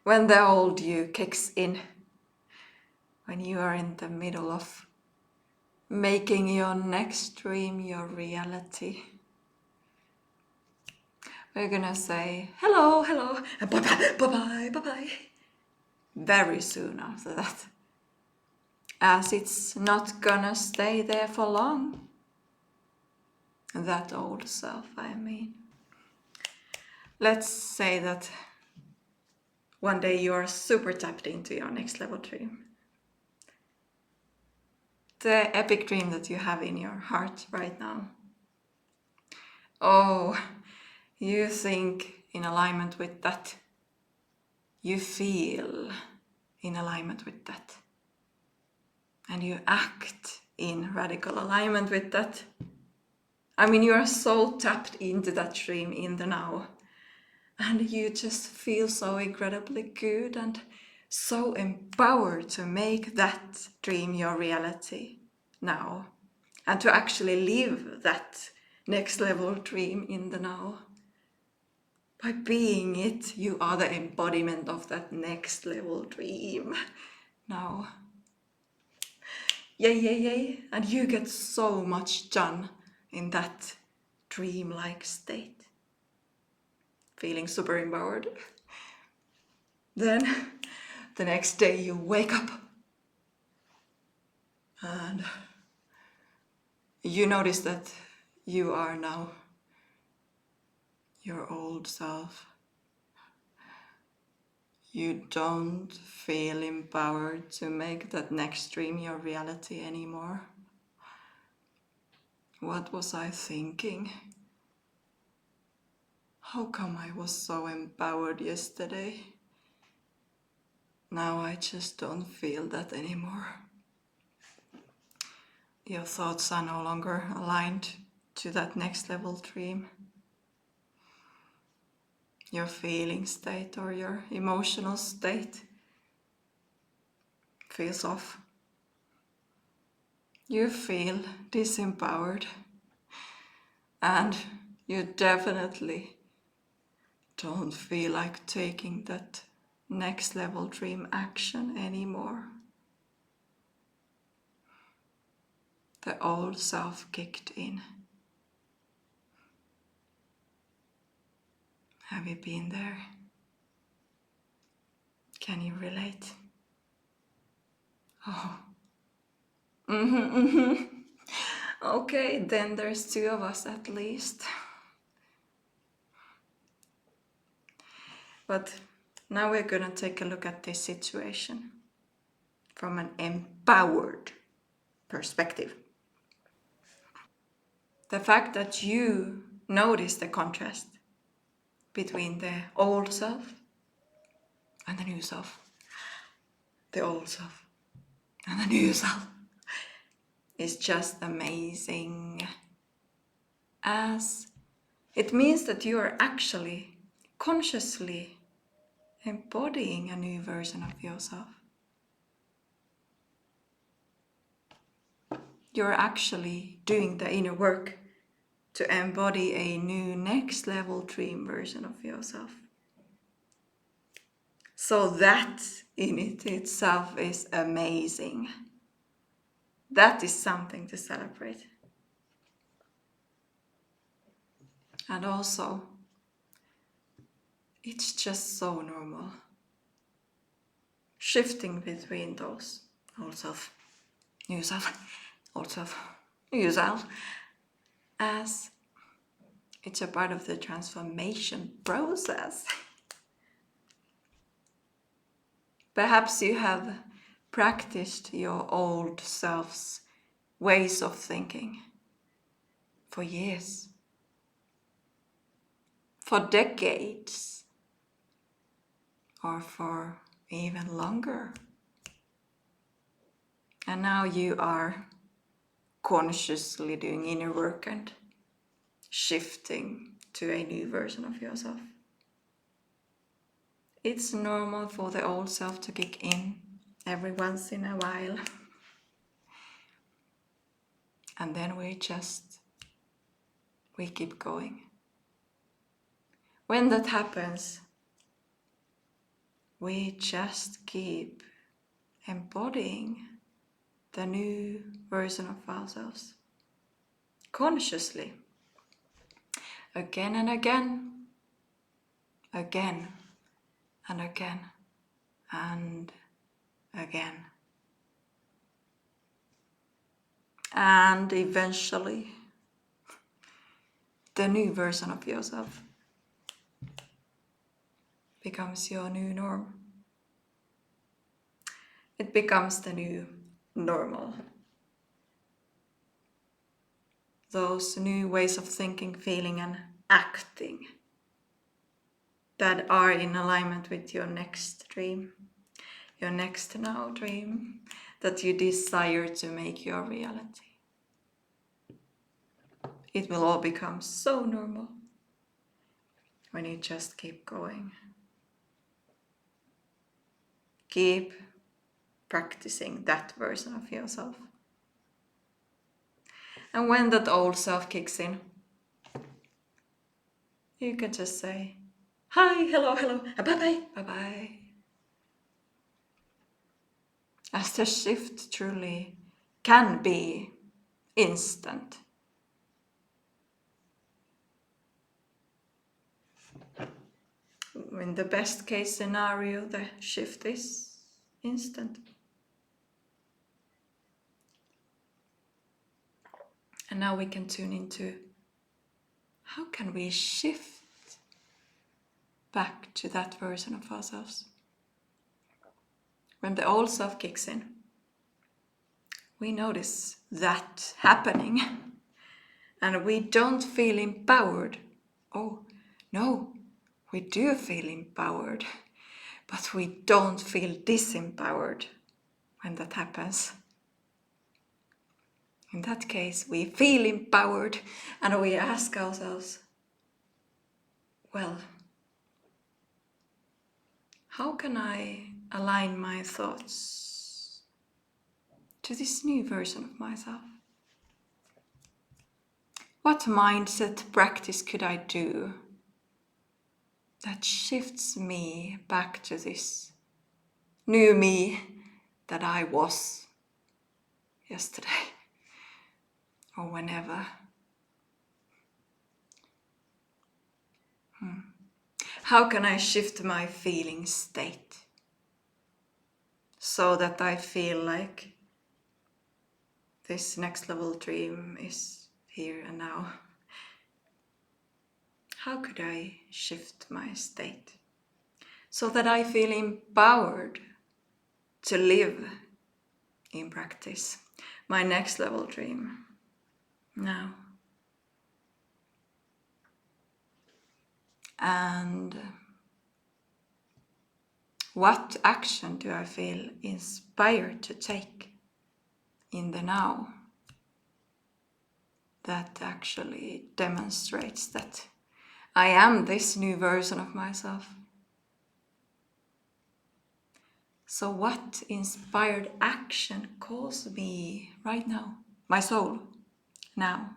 when the old you kicks in, when you are in the middle of making your next dream your reality. We're gonna say hello, hello, and bye-bye, bye-bye, bye-bye. Very soon after that. As it's not gonna stay there for long. That old self, I mean. Let's say that one day you are super tapped into your next level dream. The epic dream that you have in your heart right now. Oh, you think in alignment with that. You feel in alignment with that. And you act in radical alignment with that. I mean, you are so tapped into that dream in the now. And you just feel so incredibly good and so empowered to make that dream your reality now. And to actually live that next level dream in the now. By being it, you are the embodiment of that next level dream now. Yay, yay, yay. And you get so much done in that dreamlike state. Feeling super empowered. Then the next day you wake up and you notice that you are now your old self. You don't feel empowered to make that next dream your reality anymore. What was I thinking? How come I was so empowered yesterday? Now I just don't feel that anymore. Your thoughts are no longer aligned to that next level dream. Your feeling state or your emotional state feels off. You feel disempowered. And you definitely don't feel like taking that next level dream action anymore. The old self kicked in. Have you been there? Can you relate? Oh. Okay, then there's two of us at least. But now we're gonna take a look at this situation from an empowered perspective. The fact that you notice the contrast between the old self and the new self, the old self and the new self, is just amazing. As it means that you are actually consciously embodying a new version of yourself. You're actually doing the inner work to embody a new next level dream version of yourself. So that in it itself is amazing. That is something to celebrate. And also, it's just so normal. Shifting between those old self, new self, old self, new self, as it's a part of the transformation process. Perhaps you have practiced your old self's ways of thinking for years, for decades, or for even longer. And now you are consciously doing inner work and shifting to a new version of yourself. It's normal for the old self to kick in every once in a while. And then we keep going. When that happens, we just keep embodying the new version of ourselves consciously, again and again, again and again and again. And eventually, the new version of yourself becomes your new norm. It becomes the new normal. Those new ways of thinking, feeling, and acting that are in alignment with your next dream, your next now dream that you desire to make your reality. It will all become so normal when you just keep going. Keep practicing that version of yourself. And when that old self kicks in, you can just say, hi, hello, hello, bye-bye, bye-bye. As the shift truly can be instant. In the best case scenario, the shift is instant. And now we can tune into how can we shift back to that version of ourselves. When the old self kicks in, we notice that happening and we don't feel empowered. Oh, no, we do feel empowered, but we don't feel disempowered when that happens. In that case, we feel empowered and we ask ourselves, well, how can I align my thoughts to this new version of myself? What mindset practice could I do that shifts me back to this new me that I was yesterday or whenever? How can I shift my feeling state so that I feel like this next level dream is here and now? How could I shift my state so that I feel empowered to live in practice my next level dream now? And what action do I feel inspired to take in the now that actually demonstrates that I am this new version of myself? So what inspired action calls me right now, my soul, now,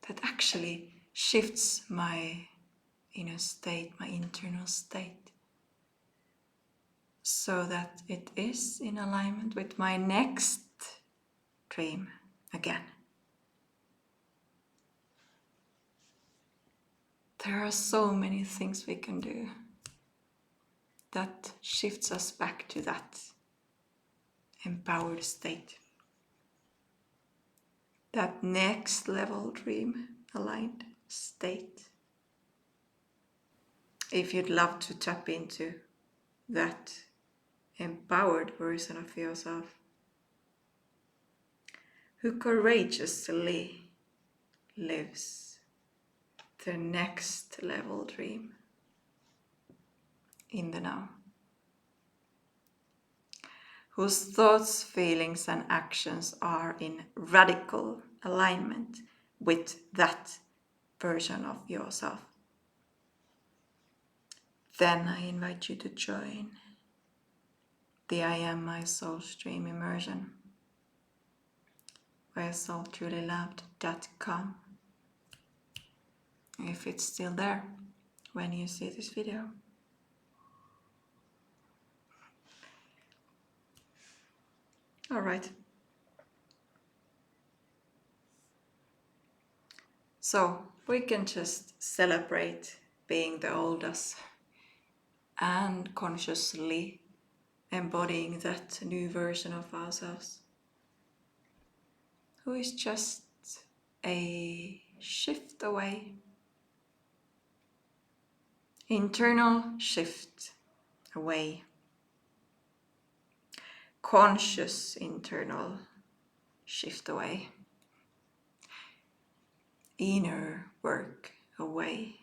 that actually shifts my inner state, my internal state, so that it is in alignment with my next dream again? There are so many things we can do that shifts us back to that empowered state, that next level dream aligned state. If you'd love to tap into that empowered version of yourself who courageously lives the next level dream in the now, whose thoughts, feelings, and actions are in radical alignment with that version of yourself, then I invite you to join the I Am My Soul Stream Immersion, where soultrulyloved.com, if it's still there when you see this video. All right. So we can just celebrate being the old us and consciously embodying that new version of ourselves, who is just a shift away. Internal shift away. Conscious internal shift away. Inner work away.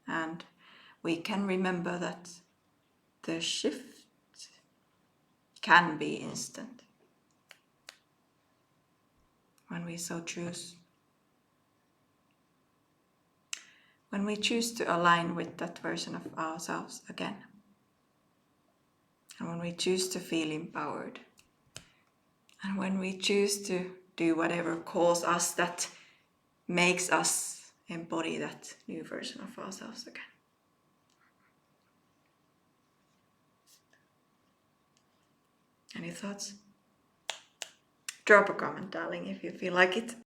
And we can remember that the shift can be instant when we so choose. When we choose to align with that version of ourselves again. And when we choose to feel empowered. And when we choose to do whatever calls us that makes us embody that new version of ourselves again. Any thoughts? Drop a comment, darling, if you feel like it.